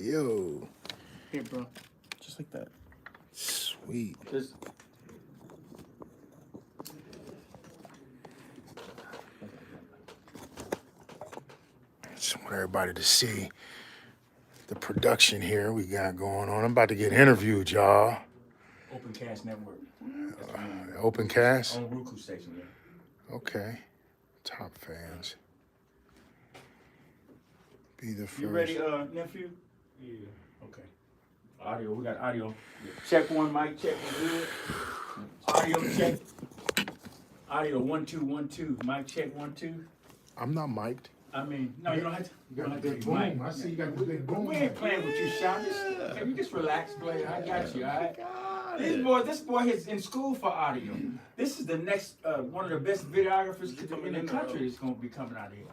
Yo, Here, bro. Just like that. sweet. Just Just want everybody to see the production here we got going on. I'm about to get interviewed, y'all. Open Cast Network. That's the name. Open cast? On Roku station, yeah. Okay. Top fans. Be the first. You ready, nephew? Yeah. Okay. Audio. We got audio. Check one, mic check. We good. Audio check. Audio 1 2 1 2. Mic check 1 2. I'm not mic'd. I mean, no, you don't have to. You got the big to mic. boom. I see you got the big boom. We ain't playing with you, Sean. Can you just relax, player? I got you, all right? This boy is in school for audio. This is the next one of the best videographers in the country that's going to be coming out here.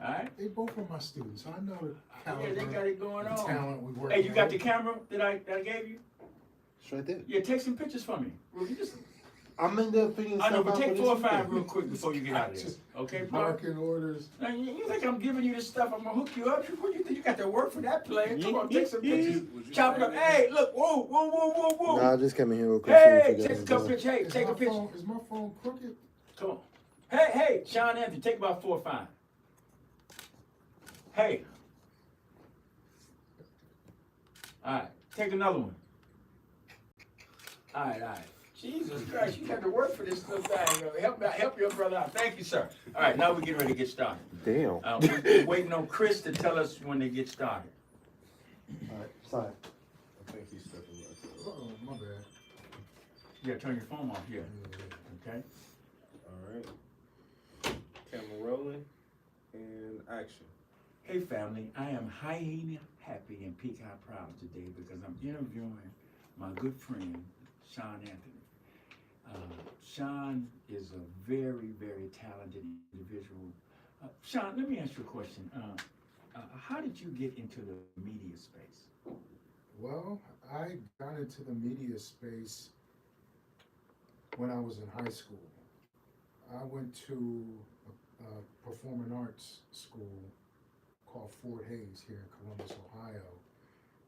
All right? They both are my students. I know the caliber, Yeah, they got it going on. talent we work. Hey, you got the camera that I gave you? It's right there. Yeah, take some pictures for me. Well, you just, I'm in there figuring I know, stuff but out. take for 4 or this 5 weekend. real quick before you get out of there. Just Okay, bro? marking orders. Now, you think I'm giving you this stuff? I'm gonna hook you up. What you think you got to work for that player? Come on, take some pictures. Chop it up. Hey, look, whoa. Nah, I just came in here real quick. Hey, see what you take guys a are couple doing. pictures. Hey, take a picture. Is my phone crooked? Come on. Hey, Sean Anthony, take about 4 or 5. Hey. All right, take another one. All right. Jesus Christ, you got to work for this little thing. Help your brother out. Thank you, sir. All right, now we're getting ready to get started. Damn. We're waiting on Chris to tell us when they get started. All right, sorry. I think he's stepping right. Oh, my bad. You gotta turn your phone off here. Okay? All right. Camera rolling and action. Hey family, I am highly happy and peak high proud today because I'm interviewing my good friend, Sean Anthony. Sean is a very, very talented individual. Sean, let me ask you a question. How did you get into the media space? Well, I got into the media space when I was in high school. I went to a performing arts school called Fort Hayes here in Columbus, Ohio,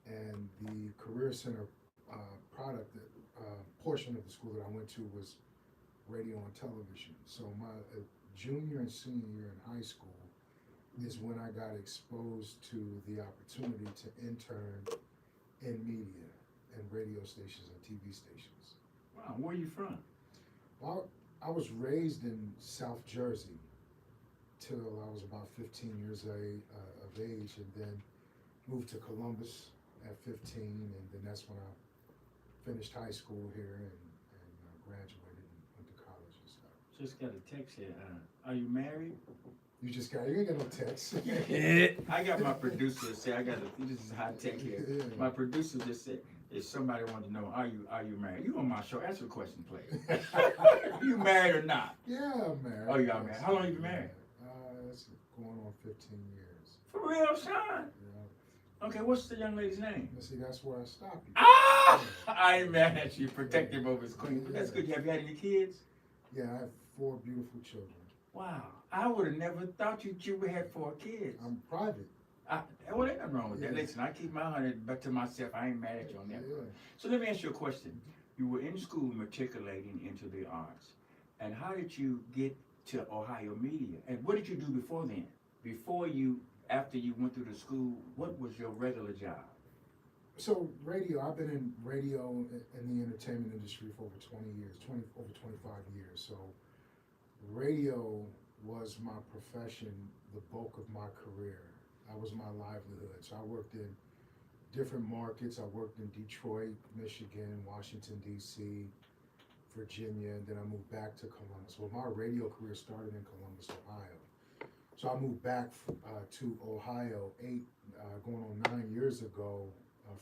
and the Career Center product portion of the school that I went to was radio and television. So my junior and senior year in high school is when I got exposed to the opportunity to intern in media and radio stations and TV stations. Wow, where are you from? Well, I was raised in South Jersey till I was about 15 years of age, and then moved to Columbus at 15, and then that's when I finished high school here and graduated and went to college and stuff. Just got a text here. Are you married? You ain't got no text. I got my producer say this is high tech here. Yeah. My producer just said, if somebody wanted to know, are you married? You on my show? Answer the question, please. You married or not? Yeah, I'm married. Oh, you are married. How long have you been married? It's going on 15 years. For real, Sean? Yeah. Okay, what's the young lady's name? See, that's where I stopped you. Ah! I ain't mad at you. Protect him over his queen. But that's good. Have you had any kids? Yeah, I have 4 beautiful children. Wow. I would have never thought you would have 4 kids. I'm private. Well, ain't nothing wrong with that. Yeah. Listen, I keep my 100 back to myself. I ain't mad at you on that. Yeah. So let me ask you a question. You were in school matriculating into the arts. And how did you get to Ohio Media? And what did you do before then? After you went through the school, what was your regular job? So radio, I've been in radio in the entertainment industry for over 20 years, over 25 years. So radio was my profession, the bulk of my career. That was my livelihood. So I worked in different markets. I worked in Detroit, Michigan, Washington, D.C., Virginia, and then I moved back to Columbus. Well, my radio career started in Columbus, Ohio. So I moved back to Ohio going on 9 years ago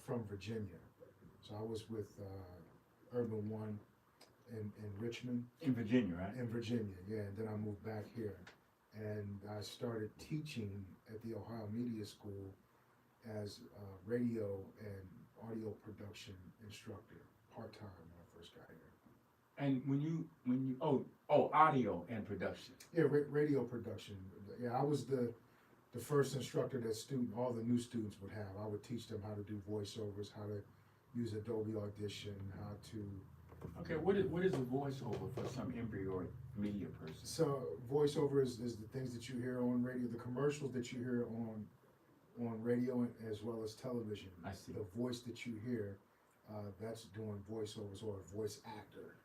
from Virginia. So I was with Urban One in Richmond. In Virginia, right? In Virginia, yeah. And then I moved back here. And I started teaching at the Ohio Media School as a radio and audio production instructor, part-time when I first got here. And when you audio and production. Yeah, radio production. Yeah, I was the the first instructor that all the new students would have. I would teach them how to do voiceovers, how to use Adobe Audition, how to. Okay, what is a voiceover for some embryo media person? So voiceover is the things that you hear on radio, the commercials that you hear on radio as well as television. I see. The voice that you hear, that's doing voiceovers, or a voice actor.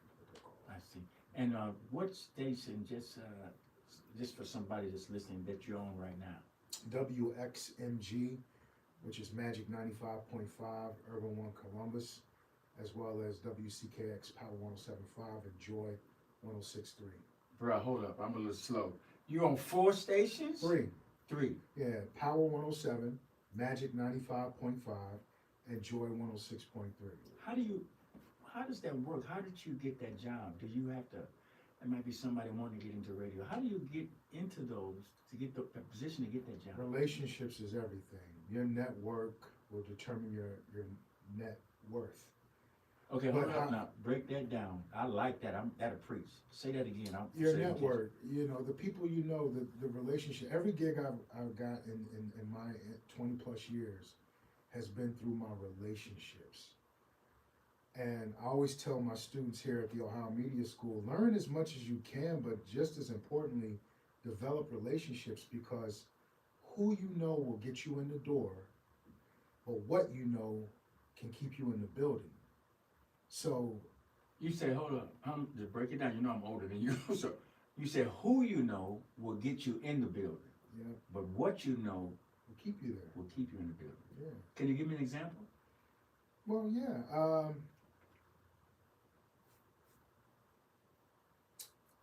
I see. And what station, just for somebody that's listening, that you're on right now? WXMG, which is Magic 95.5, Urban 1 Columbus, as well as WCKX Power 107.5 and Joy 106.3. Bro, hold up, I'm a little slow. You on 4 stations? Three. Yeah, Power 107, Magic 95.5, and Joy 106.3. How does that work? How did you get that job? Do you have to, there might be somebody wanting to get into radio. How do you get into those to get the position to get that job? Relationships is everything. Your network will determine your net worth. Okay, hold But up now. Break that down. I like that. That'll preach. Say that again. Your network, the people you know, the relationship. Every gig I've got in my 20 plus years has been through my relationships. And I always tell my students here at the Ohio Media School, learn as much as you can, but just as importantly, develop relationships, because who you know will get you in the door, but what you know can keep you in the building. So you say, hold up, to break it down, you know I'm older than you. So you say who you know will get you in the building. Yeah. But what you know will keep you there. Will keep you in the building. Yeah. Can you give me an example? Well, yeah.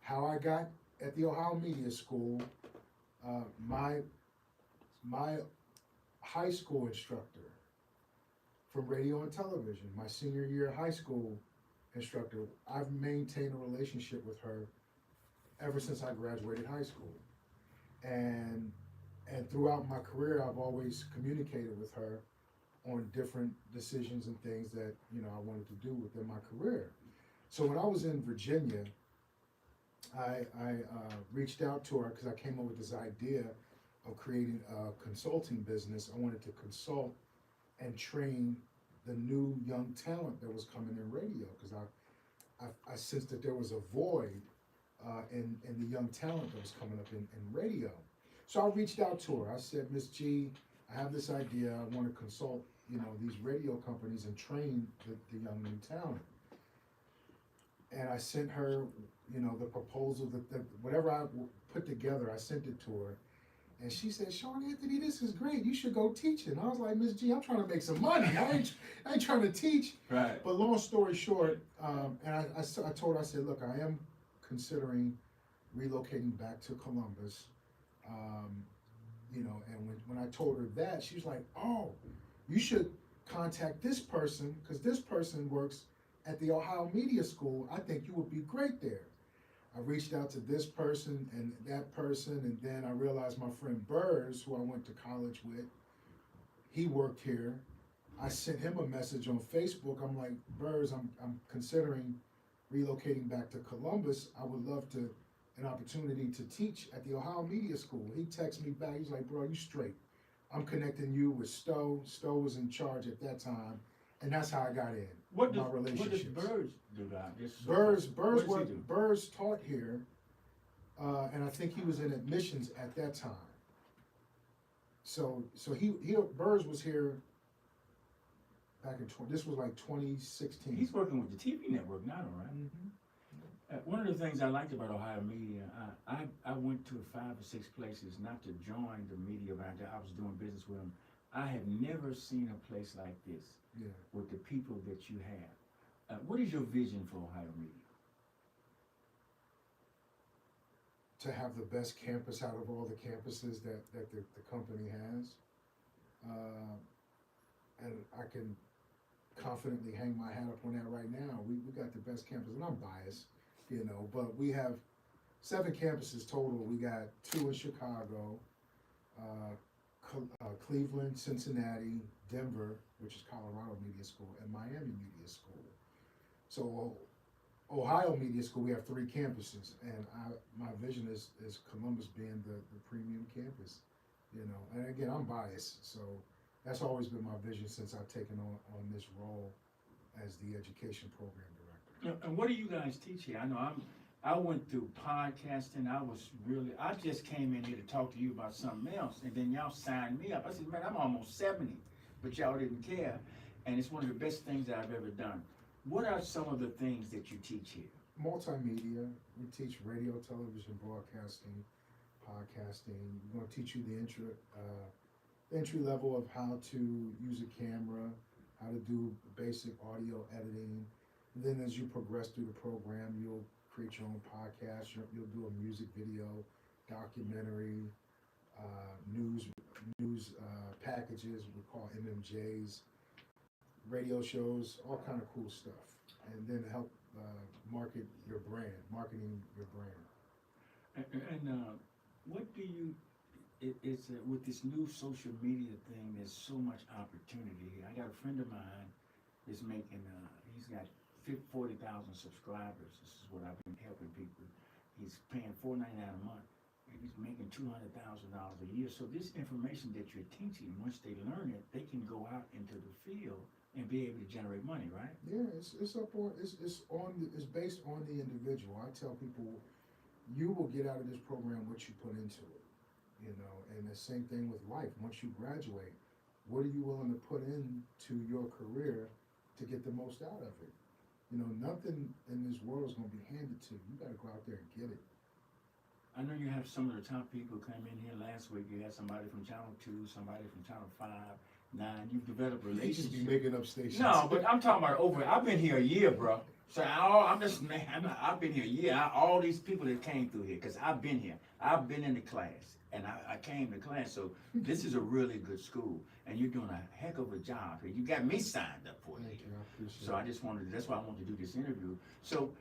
How I got at the Ohio Media School, my high school instructor from radio and television, my senior year high school instructor, I've maintained a relationship with her ever since I graduated high school. And throughout my career, I've always communicated with her on different decisions and things that, I wanted to do within my career. So when I was in Virginia, I reached out to her because I came up with this idea of creating a consulting business. I wanted to consult and train the new young talent that was coming in radio, because I sensed that there was a void in the young talent that was coming up in radio. So I reached out to her. I said, Miss G, I have this idea. I want to consult, these radio companies and train the young new talent. And I sent her, the proposal, whatever I put together, I sent it to her. And she said, Sean Anthony, this is great. You should go teaching. I was like, Miss G, I'm trying to make some money. I ain't trying to teach. Right. But long story short, and I told her, I said, look, I am considering relocating back to Columbus. And when I told her that, she was like, oh, you should contact this person, because this person works at the Ohio Media School. I think you would be great there. I reached out to this person and that person, and then I realized my friend Burrs, who I went to college with, he worked here. I sent him a message on Facebook. I'm like, Burrs, I'm considering relocating back to Columbus. I would love an opportunity to teach at the Ohio Media School. He texted me back. He's like, bro, you straight. I'm connecting you with Stowe. Stowe was in charge at that time, and that's how I got in. What my does relationships. Burrs do that? Burrs taught here, and I think he was in admissions at that time. So Burrs was here back in this was like 2016. He's working with the TV network now, right? Mm-hmm. One of the things I liked about Ohio Media, I went to 5 or 6 places, not to join the media, but I was doing business with them. I have never seen a place like this. Yeah. With the people that you have. What is your vision for Ohio Media? To have the best campus out of all the campuses that the company has. And I can confidently hang my hat up on that right now. We got the best campus, and I'm biased, but we have 7 campuses total. We got 2 in Chicago, Cleveland, Cincinnati, Denver, which is Colorado Media School, and Miami Media School. So Ohio Media School, we have 3 campuses, and my vision is Columbus being the premium campus you know. And again, I'm biased, so that's always been my vision since I've taken on this role as the education program director. And what do you guys teach here? I know I went through podcasting. I just came in here to talk to you about something else, and then y'all signed me up. I said, man, I'm almost 70, but y'all didn't care, and it's one of the best things that I've ever done. What are some of the things that you teach here? Multimedia. We teach radio, television, broadcasting, podcasting. We're going to teach you the entry level of how to use a camera, how to do basic audio editing. And then as you progress through the program, you'll create your own podcast. You'll do a music video, documentary, news packages. We call MMJs, radio shows, all kind of cool stuff. And then help marketing your brand. And what do you? With this new social media thing, there's so much opportunity. I got a friend of mine that's making. He's got 40,000 subscribers. This is what I've been helping people. He's paying $4.99 a month. He's making $200,000 a year. So this information that you're teaching, once they learn it, they can go out into the field and be able to generate money, right? Yeah, it's based on the individual. I tell people, you will get out of this program what you put into it, you know. And the same thing with life. Once you graduate, what are you willing to put into your career to get the most out of it? You know, nothing in this world is going to be handed to you. You got to go out there and get it. I know you have some of the top people come in here last week. You had somebody from Channel 2, somebody from Channel 5, 9. You've developed They just relationships. be making up stations. No, but I'm talking about I've been here a year, bro. So I've been here a year. All these people that came through here, because I've been here. I've been in the class, and I came to class. So this is a really good school, and you're doing a heck of a job here. You got me signed up for Thank it. you, I appreciate So I it. just wanted. That's why I wanted to do this interview. So,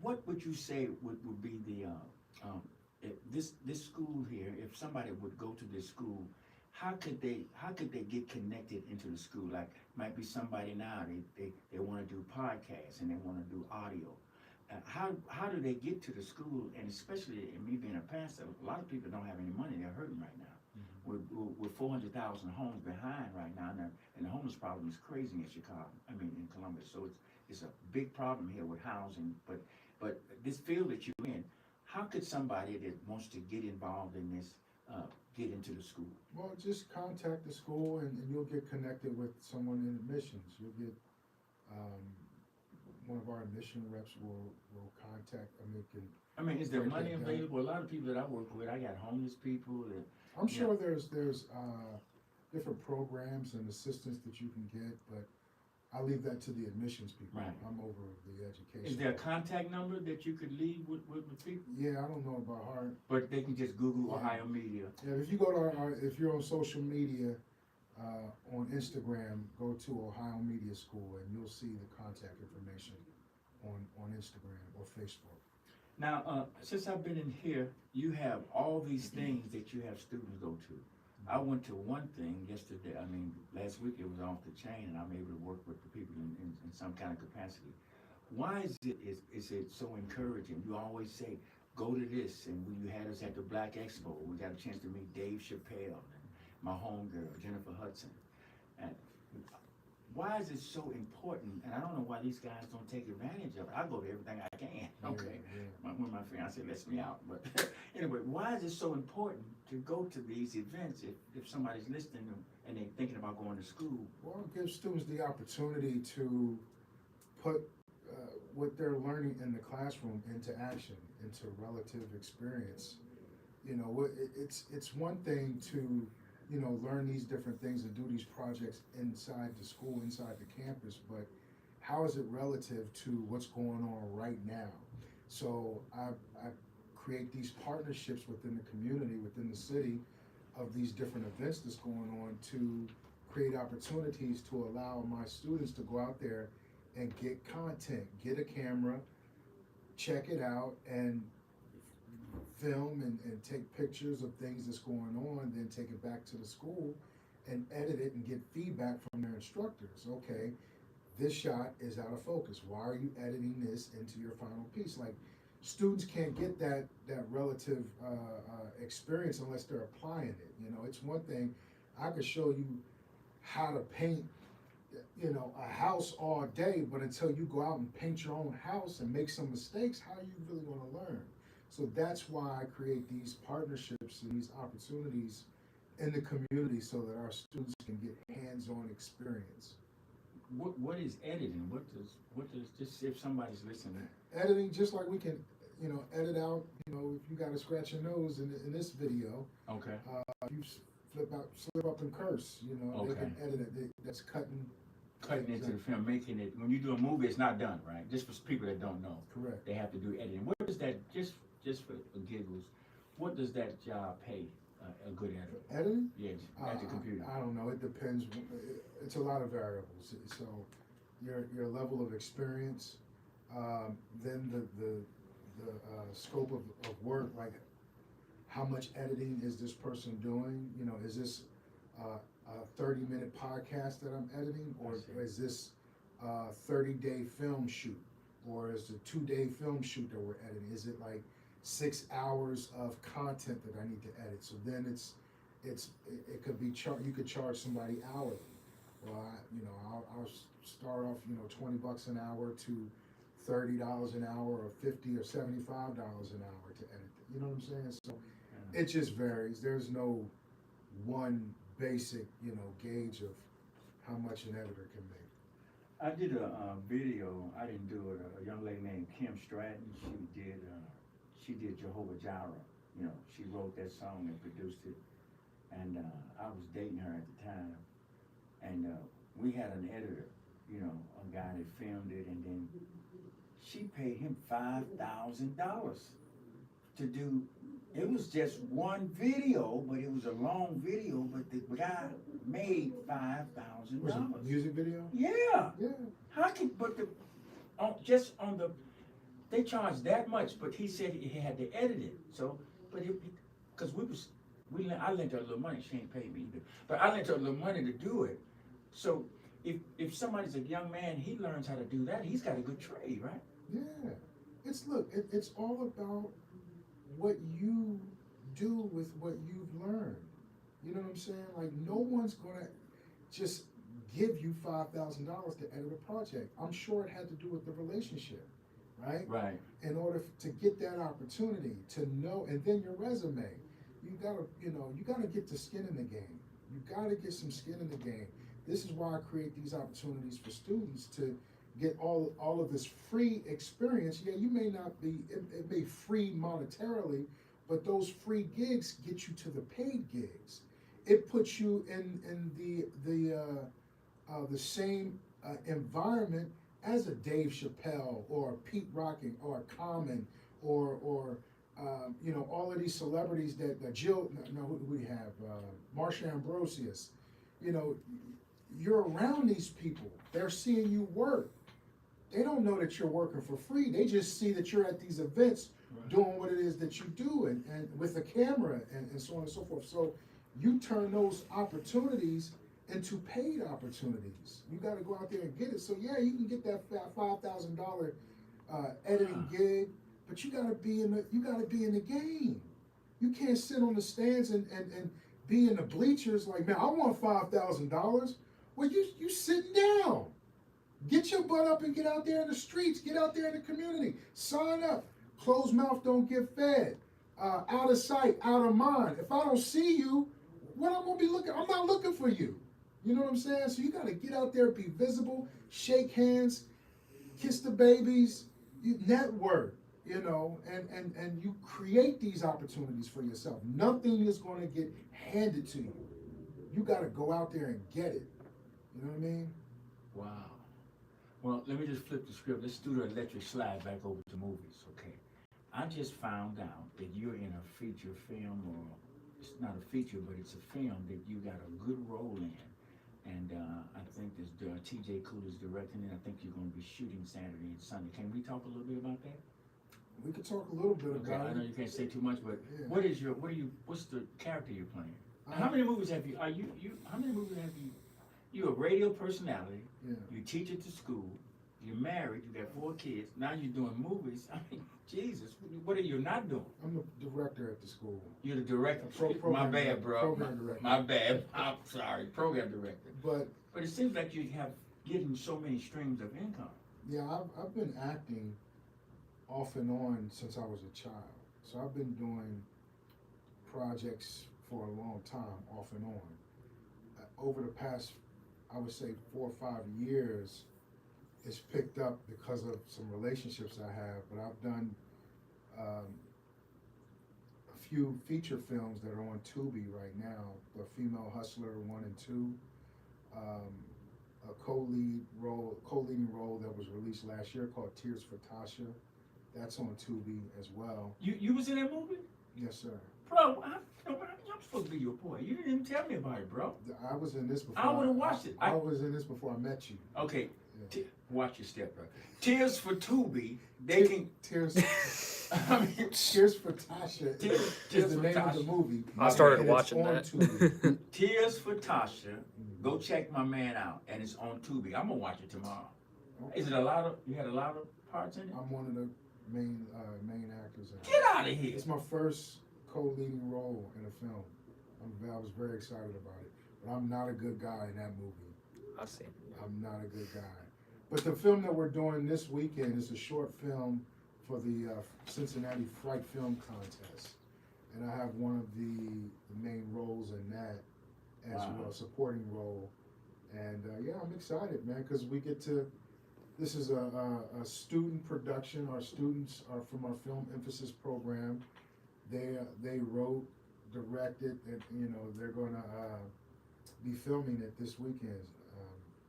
what would you say would be the if this school here? If somebody would go to this school, how could they get connected into the school? Like, might be somebody now they want to do podcasts and they want to do audio. How do they get to the school? And especially in me being a pastor, a lot of people don't have any money. They're hurting right now. We're 400,000 homes behind right now, and the homeless problem is crazy in Chicago. In Columbus. So it's a big problem here with housing. But this field that you're in, how could somebody that wants to get involved in this get into the school? Well, just contact the school and you'll get connected with someone in admissions. You'll get one of our admission reps will contact. Is there break money that down. available? A lot of people that I work with, I got homeless people. I'm sure there's different programs and assistance that you can get, but I leave that to the admissions people. Right. I'm over the education. Is there a contact number that you could leave with people? Yeah, I don't know about heart. But they can just Google Ohio Media. Yeah, if you go to if you're on social media, on Instagram, go to Ohio Media School and you'll see the contact information on Instagram or Facebook. Now, since I've been in here, you have all these things that you have students go to. I went to one thing yesterday. Last week it was off the chain, and I'm able to work with the people in some kind of capacity. Why is it so encouraging? You always say, go to this, and when you had us at the Black Expo, we got a chance to meet Dave Chappelle and my homegirl, Jennifer Hudson. And why is it so important? And I don't know why these guys don't take advantage of it. I go to everything I can. Okay. Yeah. When my fiance lets me out. But anyway, why is it so important to go to these events if somebody's listening and they're thinking about going to school? Well, it gives students the opportunity to put what they're learning in the classroom into action, into relative experience. You know, it's one thing to learn these different things and do these projects inside the school, inside the campus, but how is it relative to what's going on right now? So I create these partnerships within the community, within the city, of these different events that's going on to create opportunities to allow my students to go out there and get content, get a camera, check it out, and film and take pictures of things that's going on, then take it back to the school and edit it and get feedback from their instructors. Okay, this shot is out of focus. Why are you editing this into your final piece? Like, students can't get that relative experience unless they're applying it. You know, it's one thing I could show you how to paint, you know, a house all day, but until you go out and paint your own house and make some mistakes, how are you really going to learn? So that's why I create these partnerships and these opportunities in the community so that our students can get hands-on experience. What is editing? What does just if somebody's listening? Editing, just like we can, you know, edit out, you know, if you got to scratch your nose in this video, Okay. if you slip up and curse, you know, they Okay. can edit it. That's cutting Into the film, making it. When you do a movie, it's not done, right? Just for people that don't know, Correct. they have to do editing. What does that just for giggles? What does that job pay a good editor? Editing? Yeah, at the computer. I don't know. It depends. It's a lot of variables. So your level of experience, then the scope of work, like how much editing is this person doing? You know, is this a 30-minute podcast that I'm editing, or is this a 30-day film shoot, or is it a 2-day film shoot that we're editing? Is it like 6 hours of content that I need to edit? So then it could be you could charge somebody hourly. Well, I'll start off, you know, $20 an hour to $30 an hour, or $50 or $75 an hour to edit. You know what I'm saying? So it just varies. There's no one basic, you know, gauge of how much an editor can make. I did a video. I didn't do it. A young lady named Kim Stratton. She did Jehovah Jireh. You know, she wrote that song and produced it. And I was dating her at the time. And we had an editor, you know, a guy that filmed it, and then she paid him $5,000 to do. It was just one video, but it was a long video. But the guy made $5,000. Was it a music video? Yeah. Yeah. How can they charged that much, but he said he had to edit it. So, but because I lent her a little money. She ain't paid me either, but I lent her a little money to do it. So if somebody's a young man, he learns how to do that. He's got a good trade, right? Yeah. It's all about what you do with what you've learned. You know what I'm saying? Like, no one's gonna just give you $5,000 to edit a project. I'm sure it had to do with the relationship, right? Right. In order to get that opportunity to know, and then your resume, you gotta get the skin in the game. You gotta get some skin in the game. This is why I create these opportunities for students to get all of this free experience. Yeah, you may not be, it may free monetarily, but those free gigs get you to the paid gigs. It puts you in the same environment as a Dave Chappelle or a Pete Rocking or a Common or all of these celebrities that Jill, who do we have? Marsha Ambrosius. You know, you're around these people. They're seeing you work. They don't know that you're working for free. They just see that you're at these events doing what it is that you do and with a camera and so on and so forth. So you turn those opportunities into paid opportunities. You got to go out there and get it. So yeah, you can get that $5,000 editing gig, but you got to be in the game. You can't sit on the stands and be in the bleachers like, man, I want $5,000. Well, you sitting down. Get your butt up and get out there in the streets. Get out there in the community. Sign up. Closed mouth don't get fed. Out of sight, out of mind. If I don't see you, what I'm gonna be looking? I'm not looking for you. You know what I'm saying? So you gotta get out there, be visible, shake hands, kiss the babies, you network. You know, and you create these opportunities for yourself. Nothing is gonna get handed to you. You gotta go out there and get it. You know what I mean? Wow. Well, let me just flip the script. Let's do the electric slide back over to movies, okay? I just found out that you're in a feature film, or it's not a feature, but it's a film that you got a good role in. And I think this TJ Cool is directing it. I think you're going to be shooting Saturday and Sunday. Can we talk a little bit about that? We could talk a little bit about I know you can't say too much, but yeah. what's the character you're playing? How many movies have you, how many movies have you, you're a radio personality, Yeah. you teach at the school, You're married. You got 4 kids. Now you're doing movies. I mean, Jesus, what are you not doing? I'm the director at the school. You're the director. Program My bad, director, bro. program director. My bad. I'm sorry. Program director. But But it seems like you have getting so many streams of income. yeah, I've been acting off and on since I was a child. So I've been doing projects for a long time, off and on. Over the past, I would say 4 or 5 years, it's picked up because of some relationships I have. But I've done a few feature films that are on Tubi right now. The Female Hustler 1 and 2. A co-leading role that was released last year called Tears for Tasha. That's on Tubi as well. You was in that movie? Yes, sir. Bro, I'm supposed to be your boy. You didn't even tell me about it, bro. I was in this before. I would've watched it. I was in this before I met you. Okay, Yeah. watch your step, bro. Tears for Tubi. They can. Tears. I mean, Tears for Tasha Tears is the for name of the Tasha. movie. I started And watching it's on that. Tubi. Tears for Tasha. Go check my man out, and it's on Tubi. I'm gonna watch it tomorrow. Okay. Is it a lot of? You had a lot of parts in it. I'm one of the main actors in it. Get out of here. It's my first co-leading role in a film. I was very excited about it. But I'm not a good guy in that movie. I've seen it. I'm not a good guy. But the film that we're doing this weekend is a short film for the Cincinnati Fright Film Contest. And I have one of the main roles in that as Wow. well, supporting role. And yeah, I'm excited, man, because we get to, this is a student production. Our students are from our Film Emphasis program. They wrote, directed, and they're gonna be filming it this weekend.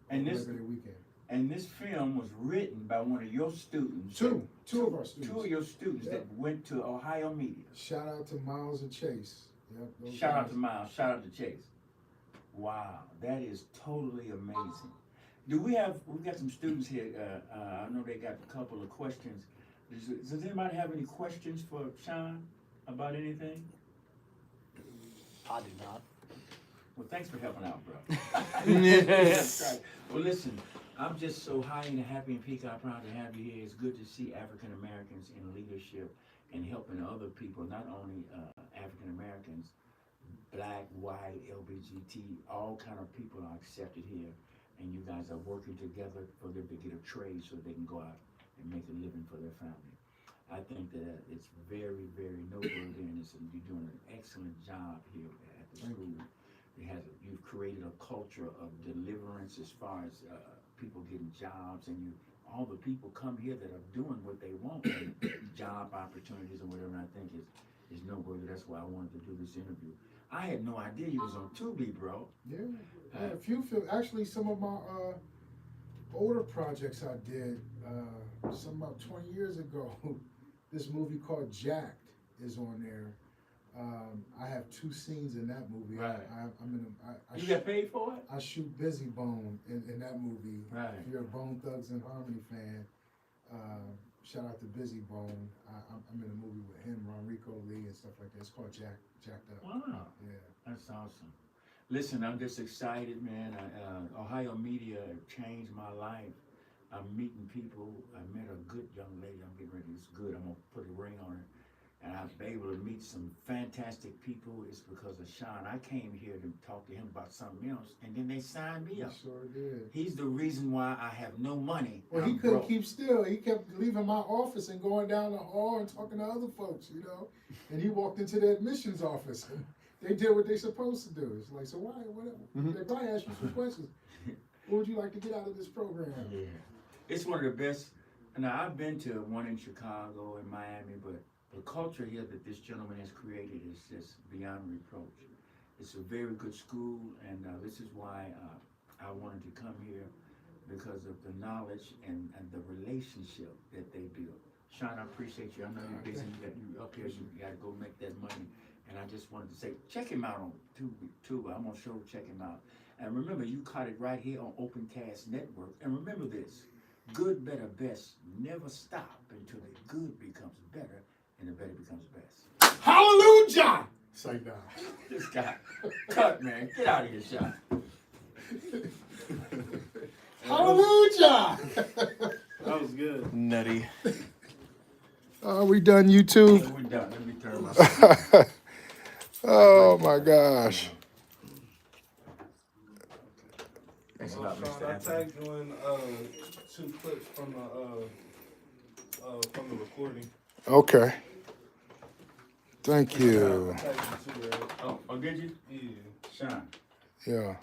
And this- Labor Day weekend. And this film was written by one of your students. Two of our students. 2 of your students Yeah. that went to Ohio Media. Shout out to Miles and Chase. Yep, those Shout out guys. to Miles. Shout out to Chase. Wow, that is totally amazing. We got some students here. I know they got a couple of questions. Does anybody have any questions for Sean about anything? I do not. Well, thanks for helping out, bro. That's right. Well, listen, I'm just so high and happy and peacock proud to have you here. It's good to see African Americans in leadership and helping other people, not only African Americans, black, white, LGBT, all kind of people are accepted here. And you guys are working together for them to get a trade so they can go out and make a living for their family. I think that it's very, very noteworthy, and you're doing an excellent job here at the school. You've created a culture of deliverance as far as people getting jobs, and all the people come here that are doing what they want, and job opportunities and whatever. And I think is noteworthy. That's why I wanted to do this interview. I had no idea you was on Tubi, bro. Yeah, I had a few films. Actually, some of my older projects I did, some about 20 years ago. This movie called Jacked is on there. I have 2 scenes in that movie. Right. You got paid for it? I shoot Busy Bone in that movie. Right. If you're a Bone Thugs and Harmony fan, shout out to Busy Bone. I'm in a movie with him, Ronrico Lee, and stuff like that. It's called Jacked Up. Wow. Yeah. That's awesome. Listen, I'm just excited, man. Ohio Media changed my life. I'm meeting people. I met a good young lady. I'm getting ready. It's good. I'm going to put a ring on her. And I've been able to meet some fantastic people. It's because of Sean. I came here to talk to him about something else, and then they signed me up. Sure did. He's the reason why I have no money. Well, I'm he couldn't broke. keep still. He kept leaving my office and going down the hall and talking to other folks, And he walked into the admissions office, and they did what they're supposed to do. It's like, so why? Whatever. They probably asked you some questions. What would you like to get out of this program? Yeah. It's one of the best. Now, I've been to one in Chicago and Miami, but the culture here that this gentleman has created is just beyond reproach. It's a very good school, and this is why I wanted to come here, because of the knowledge and the relationship that they build. Sean, I appreciate you. I know you're busy. You up here. You got to go make that money. And I just wanted to say, check him out on Tubi. I'm going to show check him out. And remember, you caught it right here on Opencast Network. And remember this, good, better, best never stop until the good becomes better and the better becomes best. Hallelujah! Say that. This guy, cut, man. Get out of here, Sean. Hallelujah! good? Nutty. Are we done YouTube? Yeah, we're done. Let me turn my. Oh my gosh. Thanks a lot, Sean, Mr. I Anthony. tagged you in 2 clips from the recording. Okay. Thank you. I tagged you too, right? Oh, did you? Yeah. Sean. Yeah.